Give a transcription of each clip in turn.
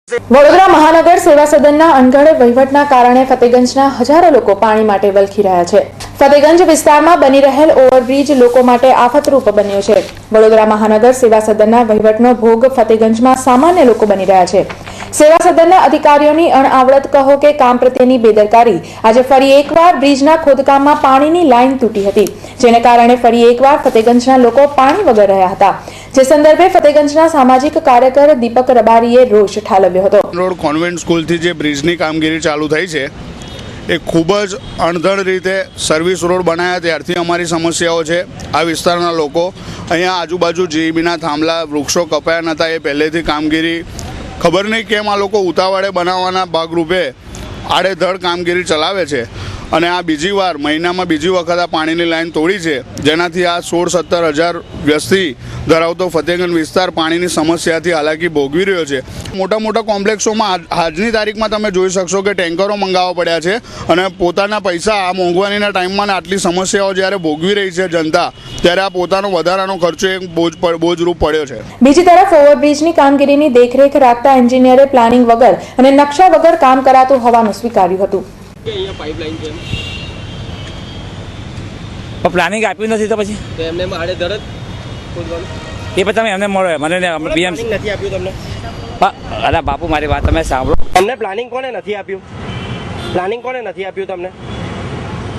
વડોદરા મહાનગર સેવા સદનના અણઘડ વહીવટના કારણે ફતેગંજના હજારો લોકો પાણી માટે વલખી રહ્યા છે। ફતેગંજ વિસ્તારમાં બની રહેલ ઓવરબ્રિજ લોકો માટે આફતરૂપ બન્યો છે। વડોદરા મહાનગર સેવા સદનના વહીવટનો ભોગ ફતેગંજમાં સામાન્ય લોકો બની રહ્યા છે। સેવા સદનના અધિકારીઓની અણઆવડત કહો કે કામ પ્રત્યેની બેદરકારી આજે ફરી એકવાર બ્રિજના ખોદકામમાં પાણીની લાઈન તૂટી હતી, જેને કારણે ફરી એકવાર ફતેગંજના લોકો પાણી વગર રહ્યા હતા। જે સંદર્ભે ફતેગંજના સામાજિક કાર્યકર દીપક રબારીએ રોષ ઠાલવ્યો હતો। રોડ કોન્વેન્ટ સ્કૂલથી જે બ્રિજની કામગીરી ચાલુ થઈ છે એ ખૂબ જ અણધડ રીતે સર્વિસ રોડ બનાવ્યા ત્યારથી અમારી સમસ્યાઓ છે। આ વિસ્તારના લોકો અહીંયા આજુબાજુ જીઈબીના થાંભલા વૃક્ષો કપાયા નહોતા, એ પહેલેથી કામગીરી ખબર નહીં કેમ આ લોકો ઉતાવળે બનાવવાના ભાગરૂપે આડેધડ કામગીરી ચલાવે છે અને આ બીજી વાર મહિનામાં બીજી વખત આ પાણીની લાઈન તોડી છે, જેનાથી આ 16-17 હજાર વસ્તી ધરાવતો ફતેગંજ વિસ્તાર પાણીની સમસ્યાથી હાલાકી ભોગવી રહ્યો છે। મોટા મોટા કોમ્પ્લેક્સોમાં આજની તારીખમાં તમે જોઈ શકશો કે ટેન્કરો મંગાવવા પડ્યા છે અને પોતાના પૈસા આ મોંઘવારીના ટાઈમમાં આટલી સમસ્યાઓ જ્યારે ભોગવી રહી છે જનતા, ત્યારે આ પોતાનો વધારાનો ખર્ચો એક બોજરૂપ પડ્યો છે। બીજી તરફ ઓવરબ્રિજની કામગીરીની દેખરેખ રાખતા એન્જિનિયરે પ્લાનિંગ વગર અને નકશા વગર કામ કરાતું હોવાનું સ્વીકાર્યું હતું। પ્લાનિંગ આપ્યું નથી તો પછી એમને આડેધડ ખોદવાનું એ પછી તમે એમને મળો મને બીએમસી નથી આપ્યું તમને? અરે બાપુ મારી વાત તમે સાંભળો। તમને પ્લાનિંગ કોને નથી આપ્યું? પ્લાનિંગ કોને નથી આપ્યું તમને?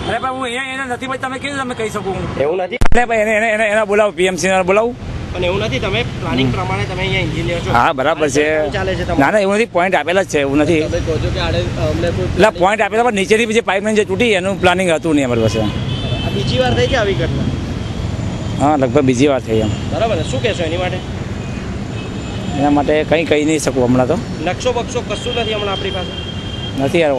અરે ભાઈ હું અહીંયા એને નથી ભાઈ તમે કેવી તમે કહી શકું? એવું નથી અરે ભાઈ એને બોલાવો, પીએમસી બોલાવું। પણ એવું નથી, તમે પ્લાનિંગ પ્રમાણે તમે અહીંયા એન્જિનિયર છો। હા બરાબર છે, ચાલે છે ના ના એવું નથી, પોઈન્ટ આપેલા જ છે, એવું નથી। તમે કહો છો કે આડે અમને એટલે પોઈન્ટ આપેલા પણ નીચેની જે પાઇપલાઇન જે તૂટી એનું પ્લાનિંગ હતું નહીં અમારી પાસે। આ બીજી વાર થઈ છે આવી ઘટના? હા લગભગ બીજી વાર થઈ એમ। બરાબર ને, શું કહેશો એની માટે? એના માટે કંઈ કહી નહીં શકું હમણાં તો। નકશો બક્ષો કશું નથી હમણાં આપણી પાસે? નથી યાર,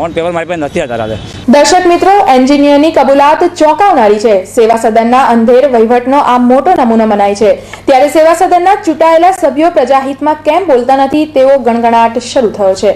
ઓન પેપર મારી પાસે નથી અત્યારે। દર્શક મિત્રો, એન્જિનિયરની કબૂલાત ચોંકાવનારી છે। સેવા સદનના અંધેર વહીવટનો આ મોટો નમૂનો મનાય છે, ત્યારે સેવા સદનના ચૂંટાયેલા સભ્યો પ્રજાહિતમાં કેમ બોલતા નથી તેવો ગણગણાટ શરૂ થયો છે।